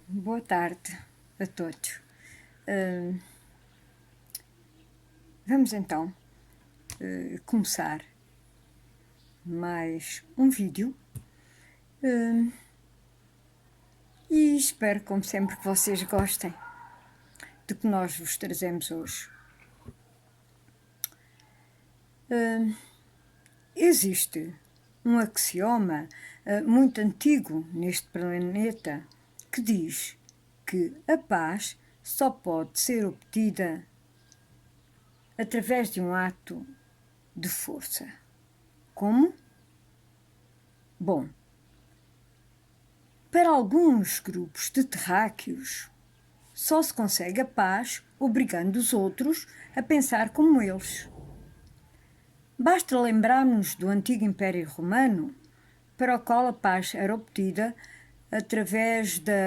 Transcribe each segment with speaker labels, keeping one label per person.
Speaker 1: Boa tarde a todos. Vamos então começar mais um vídeo e espero, como sempre, que vocês gostem do que nós vos trazemos hoje. Existe um axioma muito antigo neste planeta que diz que a paz só pode ser obtida através de um ato de força. Como? Bom, para alguns grupos de terráqueos, só se consegue a paz obrigando os outros a pensar como eles. Basta lembrarmos do antigo Império Romano, para o qual a paz era obtida através da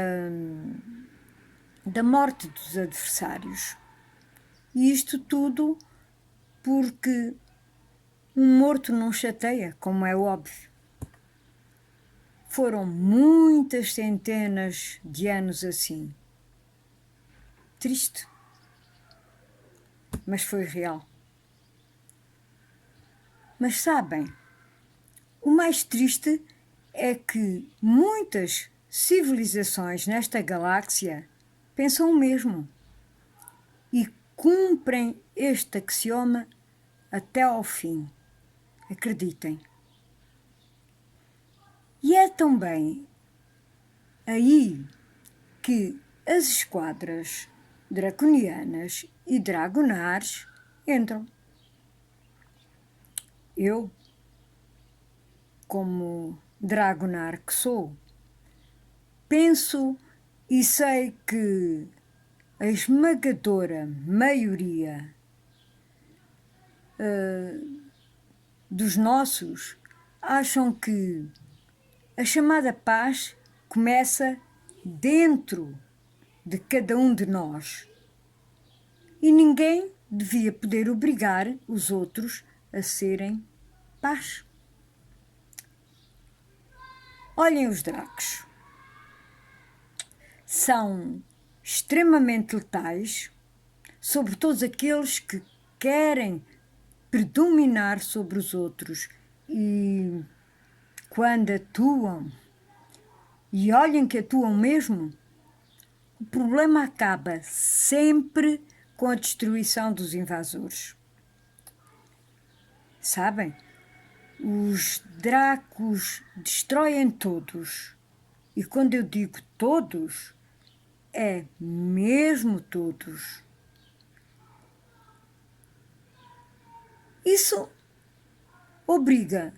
Speaker 1: morte dos adversários. E isto tudo porque um morto não chateia, como é óbvio. Foram muitas centenas de anos assim. Triste, mas foi real. Mas sabem, o mais triste é que muitas civilizações nesta galáxia pensam o mesmo e cumprem este axioma até ao fim. Acreditem. E é também aí que as esquadras draconianas e dragonares entram. Eu, como dragonar que sou, penso e sei que a esmagadora maioria dos nossos acham que a chamada paz começa dentro de cada um de nós e ninguém devia poder obrigar os outros a serem paz. Olhem os dracos. São extremamente letais sobre todos aqueles que querem predominar sobre os outros e quando atuam, e olhem que atuam mesmo, o problema acaba sempre com a destruição dos invasores. Sabem? Os dracos destroem todos. E quando eu digo todos, é mesmo todos. Isso obriga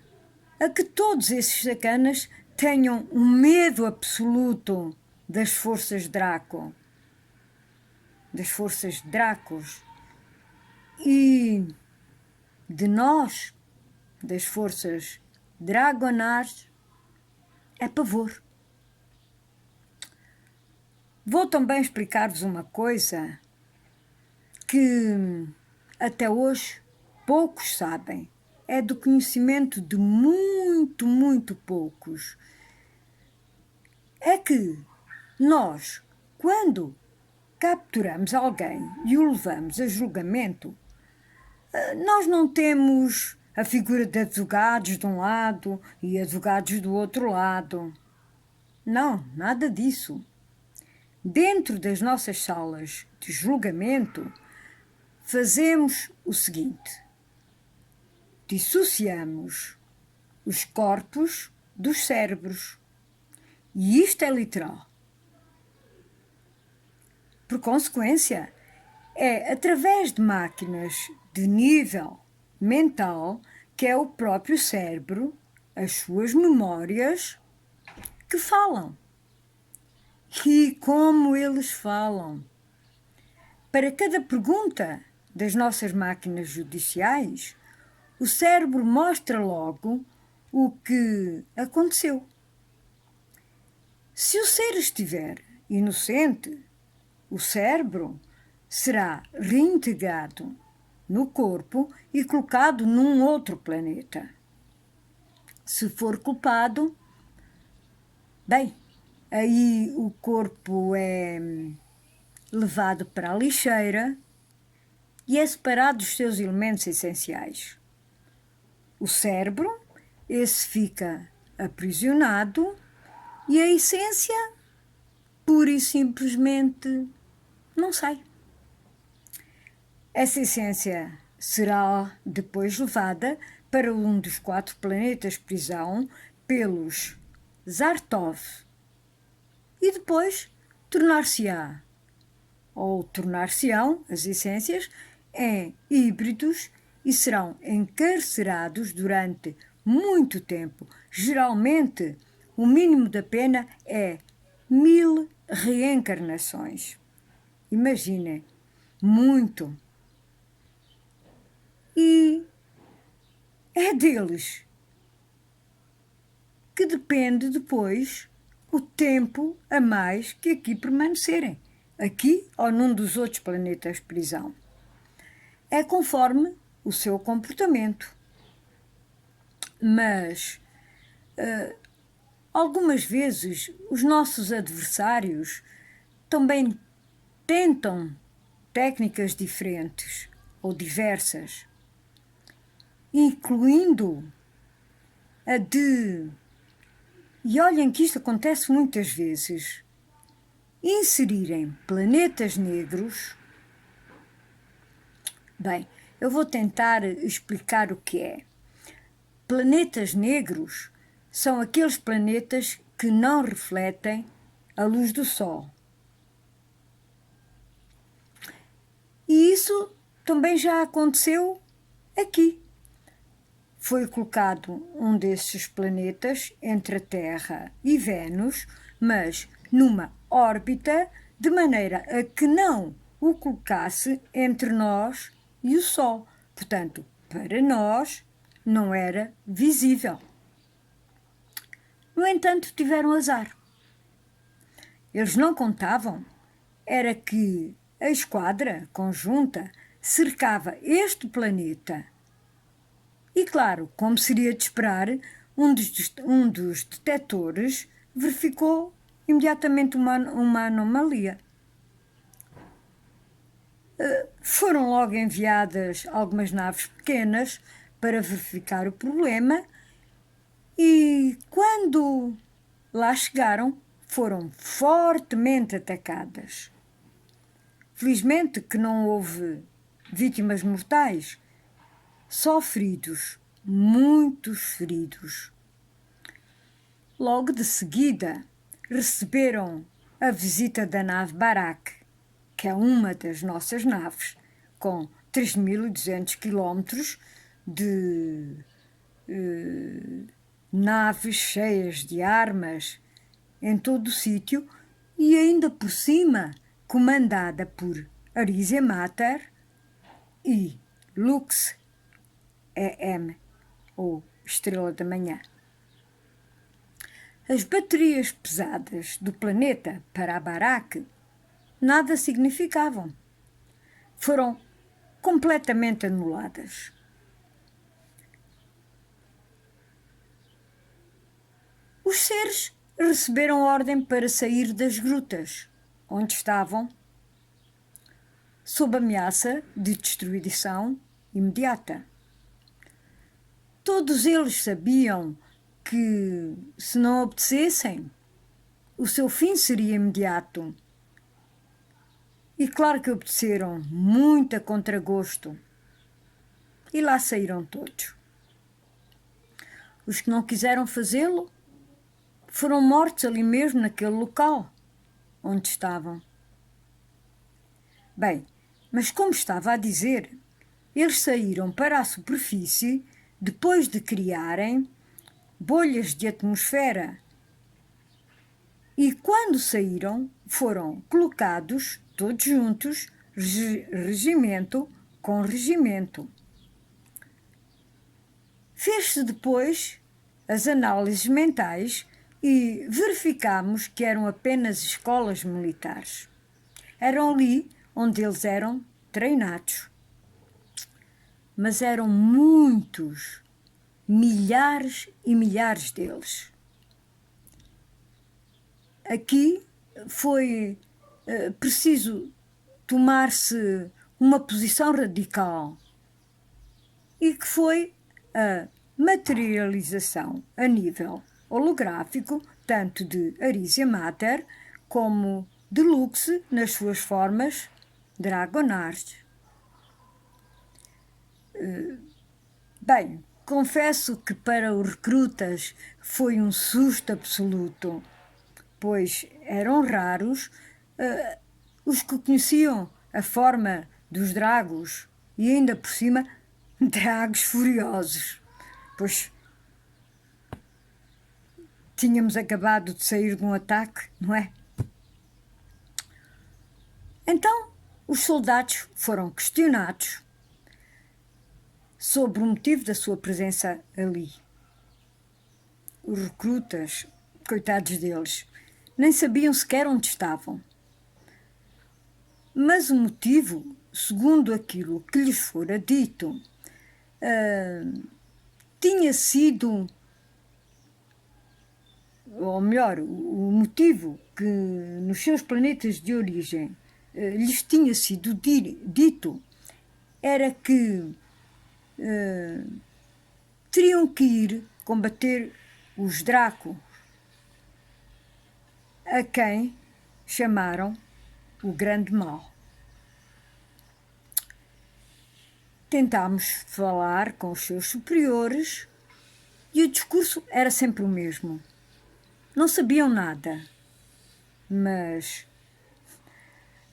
Speaker 1: a que todos esses sacanas tenham um medo absoluto das forças Draco, das forças Dracos e de nós, das forças Dragonares, é pavor. Vou também explicar-vos uma coisa que até hoje poucos sabem. É do conhecimento de muito poucos. É que nós, quando capturamos alguém e o levamos a julgamento, nós não temos a figura de advogados de um lado e advogados do outro lado. Não, nada disso. Dentro das nossas salas de julgamento, fazemos o seguinte: dissociamos os corpos dos cérebros. E isto é literal. Por consequência, é através de máquinas de nível mental que é o próprio cérebro, as suas memórias, que falam. E como eles falam. Para cada pergunta das nossas máquinas judiciais, o cérebro mostra logo o que aconteceu. Se o ser estiver inocente, o cérebro será reintegrado no corpo e colocado num outro planeta. Se for culpado, bem, Aí o corpo é levado para a lixeira e é separado dos seus elementos essenciais. O cérebro, esse fica aprisionado e a essência, pura e simplesmente, não sai. Essa essência será depois levada para um dos 4 planetas prisão pelos Zartov e depois tornar-se-á ou tornar-se-ão as essências em híbridos e serão encarcerados durante muito tempo. Geralmente, o mínimo da pena é 1000 reencarnações. Imaginem, muito. E é deles que depende depois o tempo a mais que aqui permanecerem, aqui ou num dos outros planetas prisão. É conforme o seu comportamento. Mas algumas vezes os nossos adversários também tentam técnicas diferentes ou diversas, incluindo a de, e olhem que isto acontece muitas vezes, inserirem planetas negros. Bem, eu vou tentar explicar o que é. Planetas negros são aqueles planetas que não refletem a luz do Sol. E isso também já aconteceu aqui. Foi colocado um desses planetas entre a Terra e Vênus, mas numa órbita de maneira a que não o colocasse entre nós e o Sol. Portanto, para nós não era visível. No entanto, tiveram azar. Eles não contavam era que a esquadra conjunta cercava este planeta. E claro, como seria de esperar, um dos detectores verificou imediatamente uma anomalia. Foram logo enviadas algumas naves pequenas para verificar o problema e, quando lá chegaram, foram fortemente atacadas. Felizmente que não houve vítimas mortais, só feridos, muitos feridos. Logo de seguida, receberam a visita da nave Barak, que é uma das nossas naves, com 3.200 quilómetros de naves cheias de armas em todo o sítio e ainda por cima comandada por Arisia Mater e Lux EM, ou Estrela da Manhã. As baterias pesadas do planeta para a Barak nada significavam. Foram completamente anuladas. Os seres receberam ordem para sair das grutas, onde estavam, sob ameaça de destruição imediata. Todos eles sabiam que, se não obedecessem, o seu fim seria imediato. E claro que obedeceram, muito a contragosto. E lá saíram todos. Os que não quiseram fazê-lo foram mortos ali mesmo, naquele local onde estavam. Bem, mas como estava a dizer, eles saíram para a superfície depois de criarem bolhas de atmosfera. E quando saíram, foram colocados todos juntos, regimento com regimento. Fez-se depois as análises mentais e verificamos que eram apenas escolas militares. Eram ali onde eles eram treinados. Mas eram muitos, milhares e milhares deles. aqui foi preciso tomar-se uma posição radical e que foi a materialização a nível holográfico, tanto de Arisia Mater como de Lux nas suas formas Dragonars. Bem, confesso que para os recrutas foi um susto absoluto, pois eram raros os que conheciam a forma dos dragos e ainda por cima dragos furiosos, pois tínhamos acabado de sair de um ataque, não é? Então, os soldados foram questionados sobre o motivo da sua presença ali. Os recrutas, coitados deles, nem sabiam sequer onde estavam. Mas o motivo, segundo aquilo que lhes fora dito, tinha sido, ou melhor, o motivo que nos seus planetas de origem lhes tinha sido dito era que teriam que ir combater os Dracos, a quem chamaram o Grande Mal. Tentámos falar com os seus superiores e o discurso era sempre o mesmo. Não sabiam nada, mas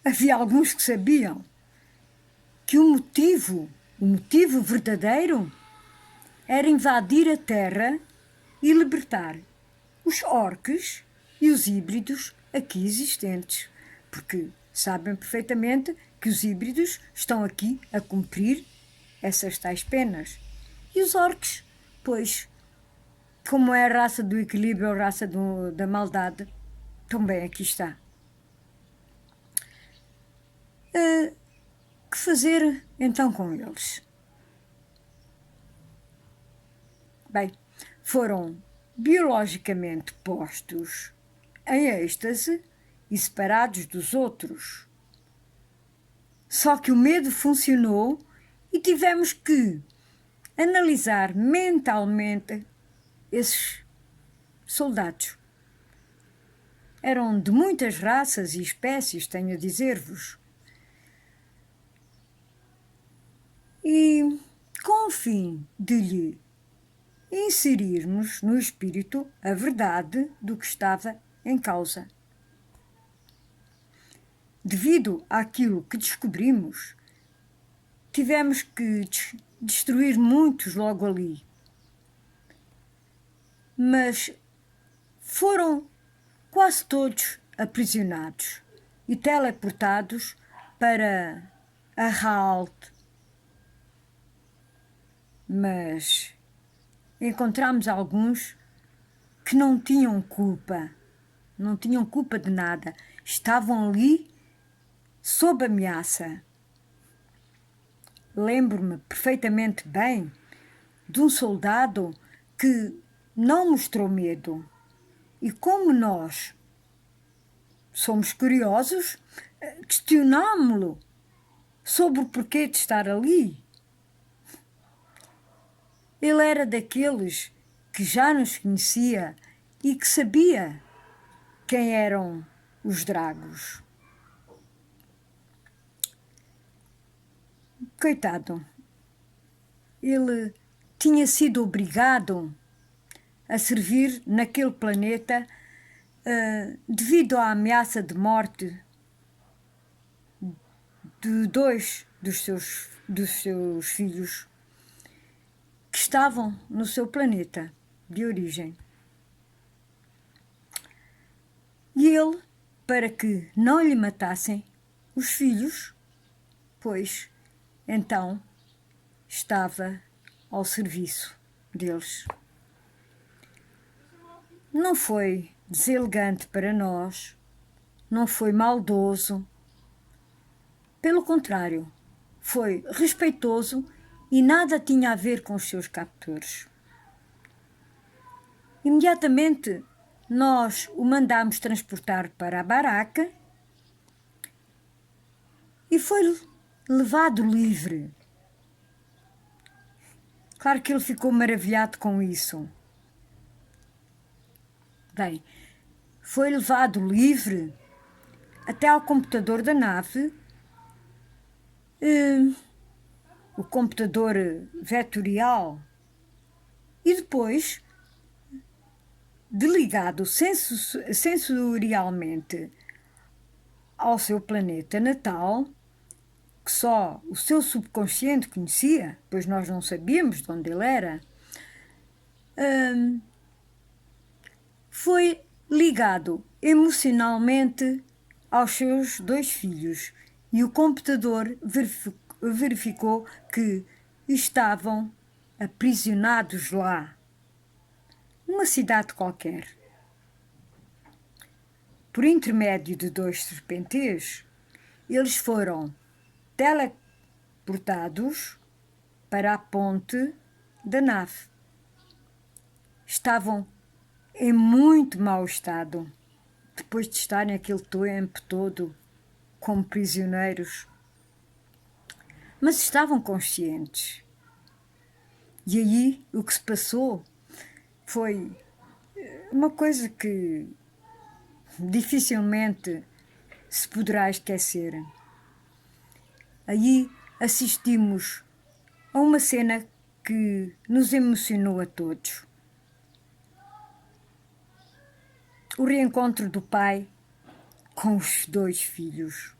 Speaker 1: havia alguns que sabiam que o motivo verdadeiro era invadir a Terra e libertar os orques e os híbridos aqui existentes, porque sabem perfeitamente que os híbridos estão aqui a cumprir essas tais penas. E os orques, pois, como é a raça do equilíbrio, a raça da maldade, também aqui está. Que fazer então com eles? Bem, foram biologicamente postos em êxtase e separados dos outros. Só que o medo funcionou e tivemos que analisar mentalmente esses soldados. Eram de muitas raças e espécies, tenho a dizer-vos. E com o fim de lhe inserirmos no espírito a verdade do que estava em causa. Devido àquilo que descobrimos, tivemos que destruir muitos logo ali. Mas foram quase todos aprisionados e teleportados para a Halt. Mas encontramos alguns que não tinham culpa de nada, estavam ali sob ameaça. Lembro-me perfeitamente bem de um soldado que não mostrou medo. E como nós somos curiosos, questionámo-lo sobre o porquê de estar ali. Ele era daqueles que já nos conhecia e que sabia quem eram os dragos. Coitado, ele tinha sido obrigado a servir naquele planeta devido à ameaça de morte de dois dos seus filhos que estavam no seu planeta de origem. E ele, para que não lhe matassem os filhos, pois então estava ao serviço deles. Não foi deselegante para nós, não foi maldoso. Pelo contrário, foi respeitoso e nada tinha a ver com os seus captores. Imediatamente nós o mandámos transportar para a baraca e foi levado livre. Claro que ele ficou maravilhado com isso. Bem, foi levado livre até ao computador da nave, o computador vetorial, e depois, ligado sensorialmente ao seu planeta natal, que só o seu subconsciente conhecia, pois nós não sabíamos de onde ele era, foi ligado emocionalmente aos seus 2 filhos e o computador verificou que estavam aprisionados lá, numa cidade qualquer. Por intermédio de 2 serpentês, eles foram teleportados para a ponte da nave. Estavam em muito mau estado, depois de estarem aquele tempo todo como prisioneiros. Mas estavam conscientes. E aí o que se passou foi uma coisa que dificilmente se poderá esquecer. Aí assistimos a uma cena que nos emocionou a todos. O reencontro do pai com os 2 filhos.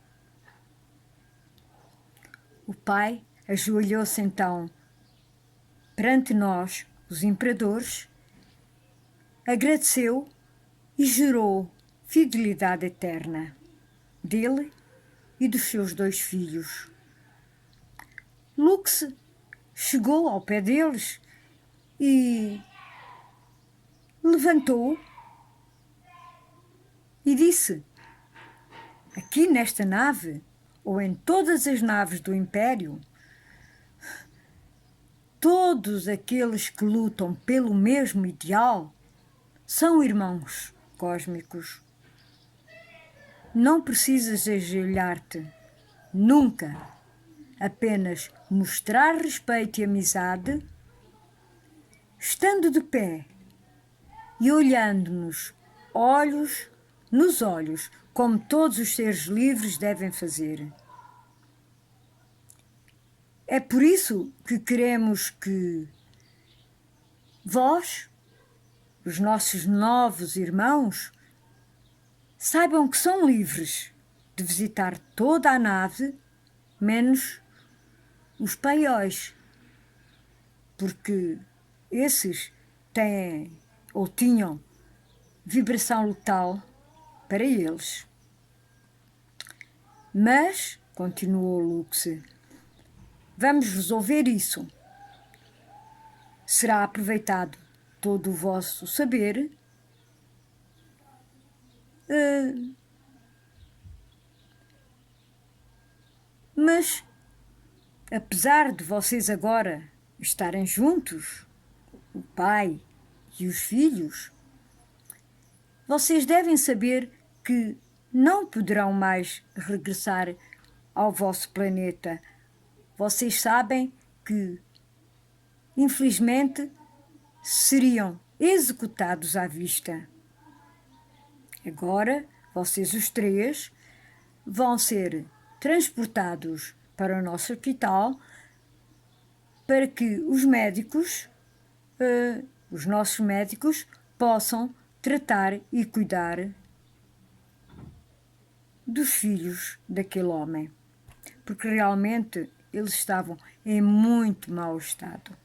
Speaker 1: O pai ajoelhou-se então perante nós, os imperadores, agradeceu e jurou fidelidade eterna dele e dos seus 2 filhos. Lux chegou ao pé deles e levantou e disse: aqui nesta nave, ou em todas as naves do Império, todos aqueles que lutam pelo mesmo ideal são irmãos cósmicos. Não precisas ajoelhar-te, nunca. Apenas mostrar respeito e amizade, estando de pé e olhando-nos olhos nos olhos, como todos os seres livres devem fazer. É por isso que queremos que vós, os nossos novos irmãos, saibam que são livres de visitar toda a nave, menos os paióis, porque esses têm ou tinham vibração letal para eles. Mas, continuou Lux, vamos resolver isso. Será aproveitado todo o vosso saber, mas, apesar de vocês agora estarem juntos, o pai e os filhos, vocês devem saber que não poderão mais regressar ao vosso planeta. Vocês sabem que, infelizmente, seriam executados à vista. Agora, vocês os 3 vão ser transportados para o nosso hospital para que os médicos, os nossos médicos, possam tratar e cuidar dos filhos daquele homem, porque realmente eles estavam em muito mau estado.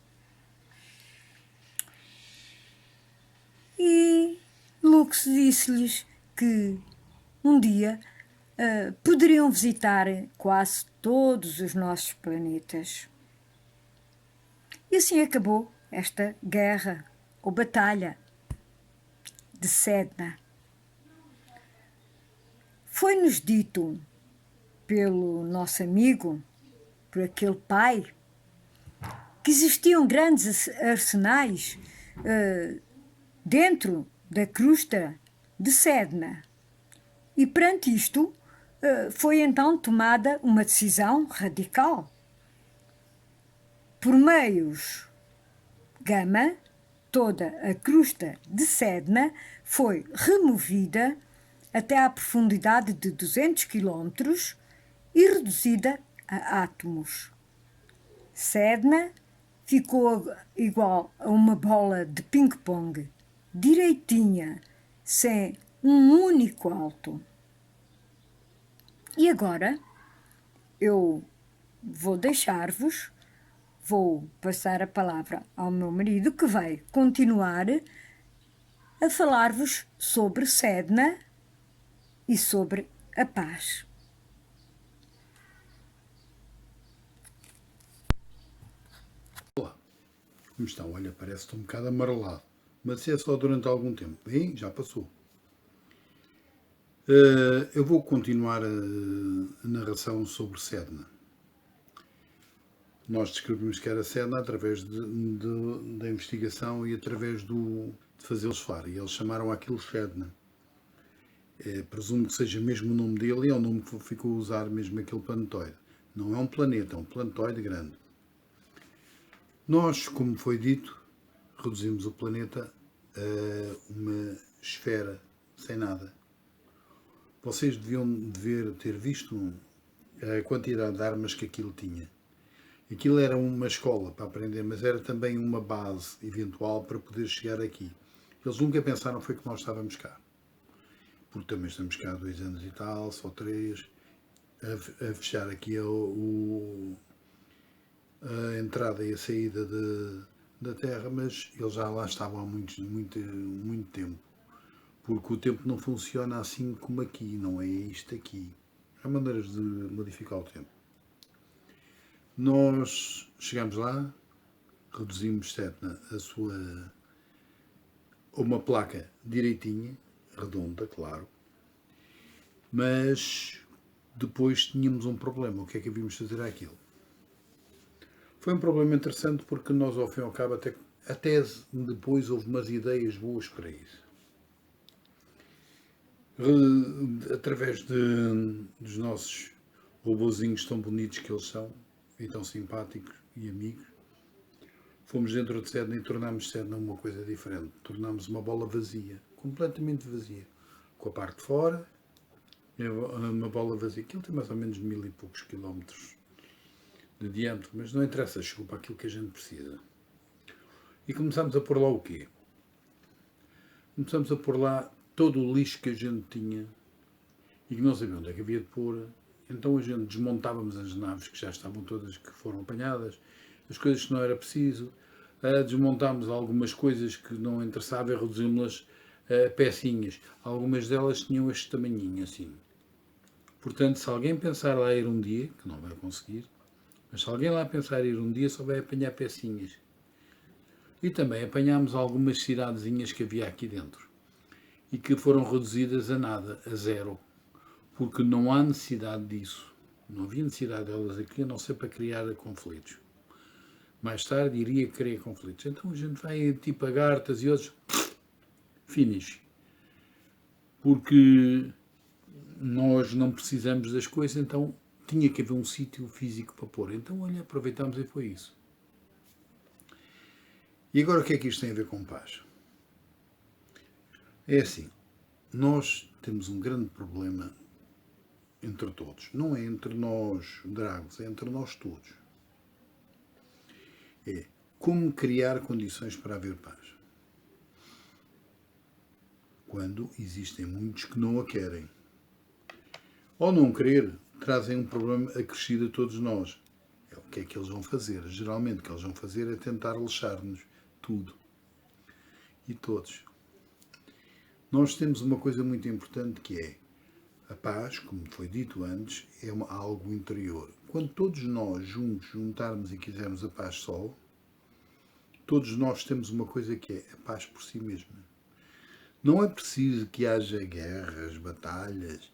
Speaker 1: E Lux disse-lhes que um dia poderiam visitar quase todos os nossos planetas. E assim acabou esta guerra ou batalha de Sedna. Foi-nos dito pelo nosso amigo, por aquele pai, que existiam grandes arsenais dentro da crosta de Sedna. E perante isto, foi então tomada uma decisão radical. Por meios gama, toda a crosta de Sedna foi removida até à profundidade de 200 km e reduzida a átomos. Sedna ficou igual a uma bola de ping-pong, direitinha, sem um único alto. E agora eu vou deixar-vos, vou passar a palavra ao meu marido, que vai continuar a falar-vos sobre Sedna e sobre a paz.
Speaker 2: Olá, como estão? Olha, parece que estou um bocado amarelado, mas é só durante algum tempo. Bem, já passou. Eu vou continuar a narração sobre Sedna. Nós descobrimos que era Sedna através da investigação e através de fazê-los falar. E eles chamaram aquilo Sedna. Presumo que seja mesmo o nome dele e é o nome que ficou a usar mesmo aquele planetoide. Não é um planeta, é um planetoide grande. Nós, como foi dito, reduzimos o planeta a uma esfera sem nada. Vocês deviam ter visto a quantidade de armas que aquilo tinha. Aquilo era uma escola para aprender, mas era também uma base eventual para poder chegar aqui. Eles nunca pensaram foi que nós estávamos cá. Porque também estamos cá há 2 anos e tal, só 3, a fechar aqui a entrada e a saída da Terra, mas eles já lá estavam há muito tempo. Porque o tempo não funciona assim como aqui, não é isto aqui. Há maneiras de modificar o tempo. Nós chegamos lá, reduzimos Sedna a uma placa direitinha, redonda, claro, mas depois tínhamos um problema. O que é que havíamos de fazer àquilo? Foi um problema interessante porque nós, ao fim e ao cabo, até depois houve umas ideias boas para isso. Através dos nossos robozinhos tão bonitos que eles são, e tão simpáticos e amigos, fomos dentro de Sedna e tornámos Sedna uma coisa diferente. Tornámos uma bola vazia, completamente vazia. Com a parte de fora, uma bola vazia. Aquilo tem mais ou menos 1000 e poucos quilómetros de diâmetro, mas não interessa, chegou para aquilo que a gente precisa. E começámos a pôr lá o quê? Começámos a pôr lá todo o lixo que a gente tinha e que não sabia onde é que havia de pôr. Então a gente desmontávamos as naves que já estavam todas, que foram apanhadas, as coisas que não era preciso, desmontámos algumas coisas que não interessavam e reduzimos-las a pecinhas. Algumas delas tinham este tamanhinho assim. Portanto, se alguém pensar lá ir um dia, que não vai conseguir, mas se alguém lá pensar ir um dia, só vai apanhar pecinhas. E também apanhámos algumas cidadezinhas que havia aqui dentro e que foram reduzidas a nada, a zero. Porque não há necessidade disso. Não havia necessidade delas aqui, a não ser para criar conflitos. Mais tarde iria criar conflitos. Então a gente vai tipo a Gartas e outros. Finish. Porque nós não precisamos das coisas, então tinha que haver um sítio físico para pôr. Então, olha, aproveitámos e foi isso. E agora o que é que isto tem a ver com paz? É assim, nós temos um grande problema entre todos. Não é entre nós, dragos, é entre nós todos. É como criar condições para haver paz. Quando existem muitos que não a querem. Ao não querer, trazem um problema acrescido a todos nós. É o que é que eles vão fazer? Geralmente o que eles vão fazer é tentar lixar-nos tudo. E todos. Nós temos uma coisa muito importante que é a paz, como foi dito antes, é algo interior. Quando todos nós juntos juntarmos e quisermos a paz só, todos nós temos uma coisa que é a paz por si mesma. Não é preciso que haja guerras, batalhas,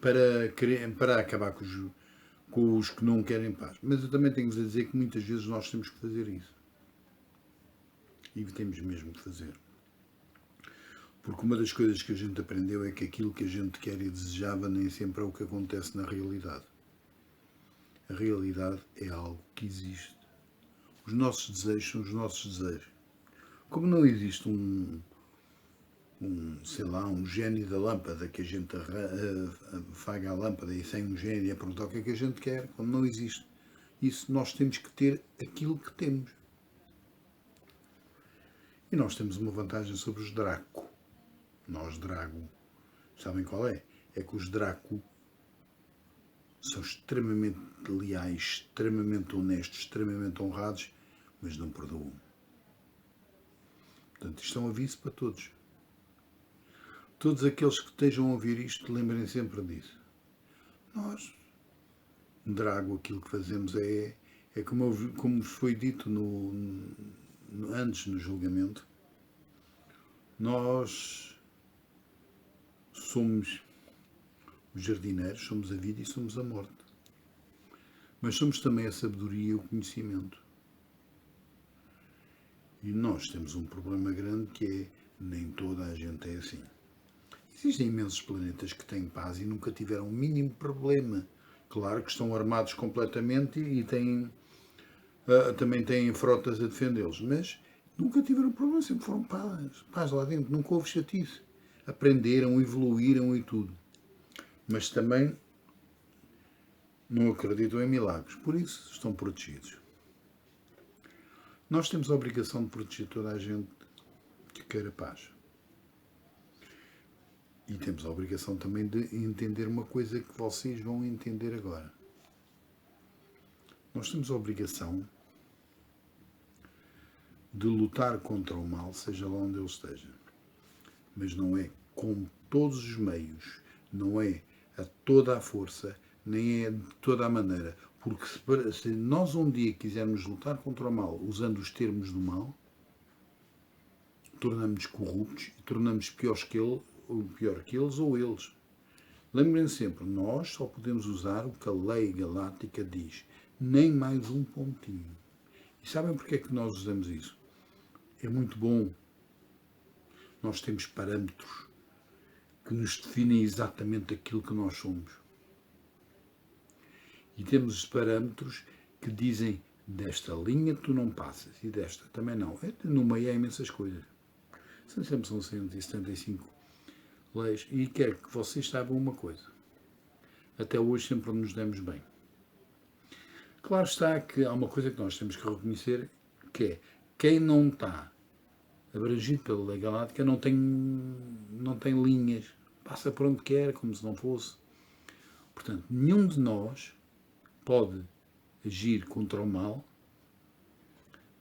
Speaker 2: para acabar com os que não querem paz. Mas eu também tenho-vos a dizer que muitas vezes nós temos que fazer isso. E temos mesmo que fazer. Porque uma das coisas que a gente aprendeu é que aquilo que a gente quer e desejava nem sempre é o que acontece na realidade. A realidade é algo que existe. Os nossos desejos são os nossos desejos. Como não existe sei lá, um gênio da lâmpada que a gente afaga a lâmpada e sem um gênio é perguntar o que é que a gente quer, quando não existe isso, nós temos que ter aquilo que temos. E nós temos uma vantagem sobre os Draco. Nós, Drago, sabem qual é? É que os Draco são extremamente leais, extremamente honestos, extremamente honrados, mas não perdoam. Portanto, isto é um aviso para todos. Todos aqueles que estejam a ouvir isto, lembrem sempre disso. Nós, Drago, aquilo que fazemos é como foi dito antes no julgamento, nós somos os jardineiros, somos a vida e somos a morte. Mas somos também a sabedoria e o conhecimento. E nós temos um problema grande que é nem toda a gente é assim. Existem imensos planetas que têm paz e nunca tiveram o mínimo problema. Claro que estão armados completamente e também têm frotas a defendê-los, mas nunca tiveram problema, sempre foram paz lá dentro, nunca houve chatice. Aprenderam, evoluíram e tudo. Mas também não acreditam em milagres, por isso estão protegidos. Nós temos a obrigação de proteger toda a gente que queira paz. E temos a obrigação também de entender uma coisa que vocês vão entender agora. Nós temos a obrigação de lutar contra o mal, seja lá onde ele esteja. Mas não é com todos os meios, não é a toda a força, nem é de toda a maneira. Porque se nós um dia quisermos lutar contra o mal usando os termos do mal, tornamos-nos corruptos e tornamos pior que eles ou eles. Lembrem sempre, nós só podemos usar o que a lei galáctica diz, nem mais um pontinho. E sabem porque é que nós usamos isso? É muito bom. Nós temos parâmetros que nos definem exatamente aquilo que nós somos. E temos os parâmetros que dizem desta linha tu não passas e desta também não. No meio há imensas coisas. Sempre são 175 leis. E quero que vocês saibam uma coisa. Até hoje sempre nos demos bem. Claro está que há uma coisa que nós temos que reconhecer, que é quem não está abrangido pela lei galáctica não tem linhas. Passa por onde quer, como se não fosse. Portanto, nenhum de nós pode agir contra o mal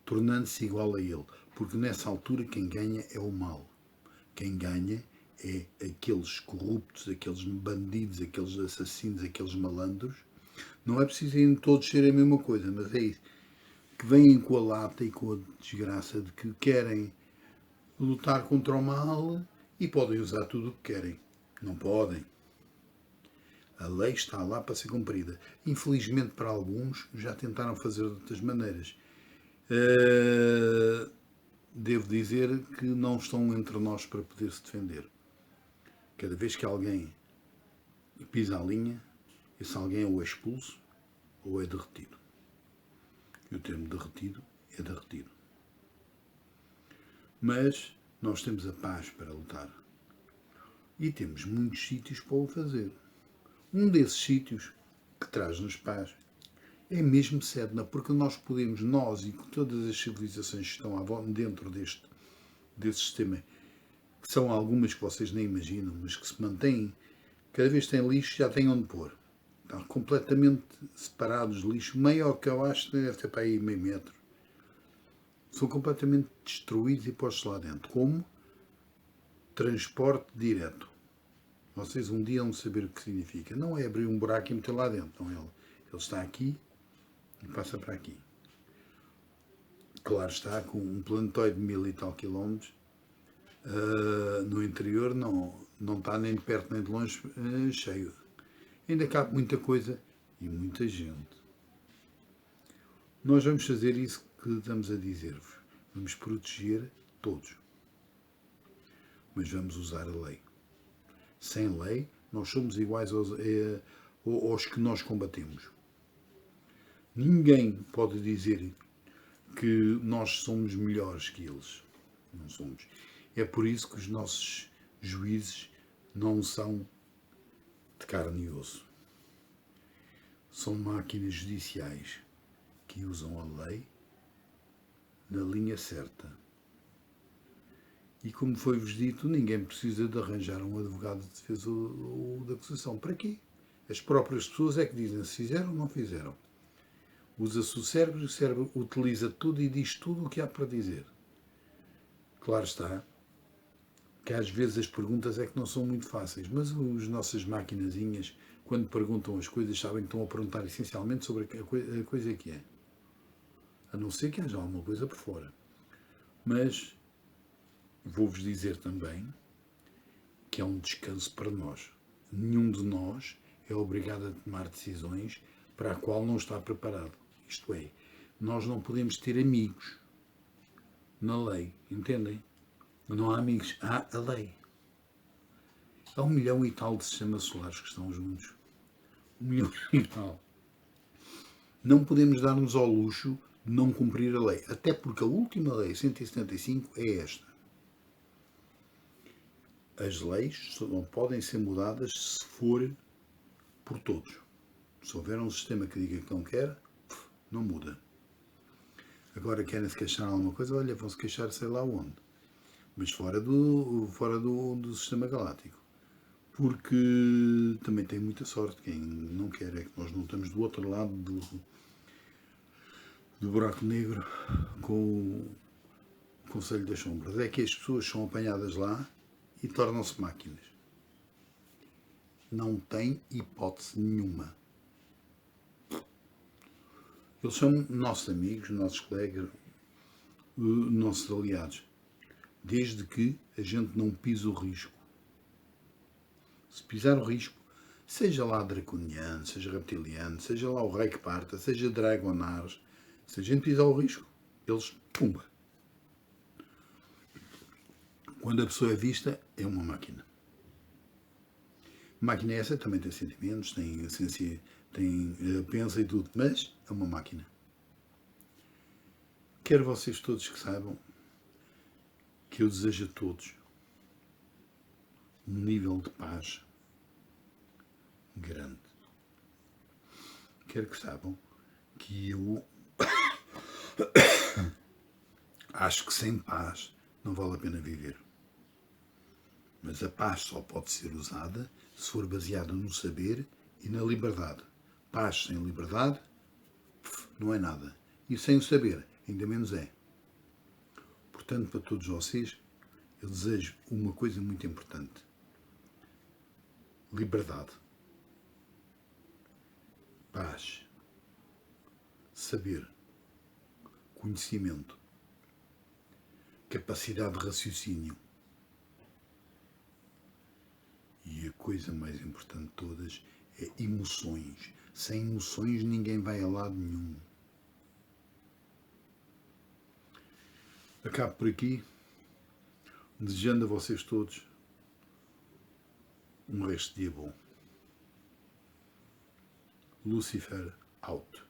Speaker 2: tornando-se igual a ele. Porque nessa altura quem ganha é o mal. Quem ganha é aqueles corruptos, aqueles bandidos, aqueles assassinos, aqueles malandros. Não é preciso em todos serem a mesma coisa, mas é isso. Que vêm com a lata e com a desgraça de que querem lutar contra o mal e podem usar tudo o que querem. Não podem. A lei está lá para ser cumprida. Infelizmente para alguns já tentaram fazer de outras maneiras. Devo dizer que não estão entre nós para poder se defender. Cada vez que alguém pisa a linha, esse alguém ou é expulso ou é derretido. E o termo derretido é derretido. Mas nós temos a paz para lutar. E temos muitos sítios para o fazer. Um desses sítios que traz-nos paz é mesmo Sedna, porque nós podemos, nós e todas as civilizações que estão dentro deste sistema, que são algumas que vocês nem imaginam, mas que se mantêm, cada vez que têm lixo já têm onde pôr. Estão completamente separados de lixo, maior que eu acho que deve ter para aí meio metro. São completamente destruídos e postos lá dentro. Como? Transporte direto. Vocês um dia vão saber o que significa. Não é abrir um buraco e meter lá dentro. Não, ele está aqui e passa para aqui. Claro está, com um planetóide de 1000 e tal quilómetros, no interior não está nem de perto nem de longe cheio. Ainda cabe muita coisa e muita gente. Nós vamos fazer isso que estamos a dizer-vos. Vamos proteger todos. mas vamos usar a lei. Sem lei, nós somos iguais aos que nós combatemos. Ninguém pode dizer que nós somos melhores que eles. Não somos. É por isso que os nossos juízes não são de carne e osso. São máquinas judiciais que usam a lei na linha certa. E como foi-vos dito, ninguém precisa de arranjar um advogado de defesa ou de acusação. Para quê? As próprias pessoas é que dizem se fizeram ou não fizeram. Usa-se o cérebro utiliza tudo e diz tudo o que há para dizer. Claro está que às vezes as perguntas é que não são muito fáceis, mas as nossas maquinazinhas, quando perguntam as coisas, sabem que estão a perguntar essencialmente sobre a coisa que é. A não ser que haja alguma coisa por fora. Mas vou-vos dizer também que é um descanso para nós. Nenhum de nós é obrigado a tomar decisões para a qual não está preparado. Isto é, nós não podemos ter amigos na lei, entendem? Não há amigos, há a lei. Há 1 milhão e tal de sistemas solares que estão juntos. 1 milhão e tal. Não podemos dar-nos ao luxo de não cumprir a lei. Até porque a última lei, 175, é esta. As leis só não podem ser mudadas se for por todos. Se houver um sistema que diga que não quer, não muda. Agora querem se queixar de alguma coisa, olha, vão-se queixar sei lá onde. Mas fora do sistema galáctico. Porque também tem muita sorte. Quem não quer é que nós não estamos do outro lado do buraco negro com o Conselho das Sombras. É que as pessoas são apanhadas lá e tornam-se máquinas. Não tem hipótese nenhuma. Eles são nossos amigos, nossos colegas, nossos aliados. Desde que a gente não pise o risco. Se pisar o risco, seja lá draconiano, seja reptiliano, seja lá o rei que parta, seja dragonars, se a gente pisar o risco, eles, pumba. Quando a pessoa é vista, é uma máquina. A máquina essa também tem sentimentos, tem essência, pensa e tudo, mas é uma máquina. Quero vocês todos que saibam que eu desejo a todos um nível de paz grande. Quero que saibam que eu acho que sem paz não vale a pena viver. Mas a paz só pode ser usada se for baseada no saber e na liberdade. Paz sem liberdade não é nada. E sem o saber, ainda menos é. Portanto, para todos vocês, eu desejo uma coisa muito importante. Liberdade. Paz. Saber. Conhecimento. Capacidade de raciocínio. E a coisa mais importante de todas é emoções. Sem emoções ninguém vai a lado nenhum. Acabo por aqui, desejando a vocês todos um resto de dia bom. Lucifer out.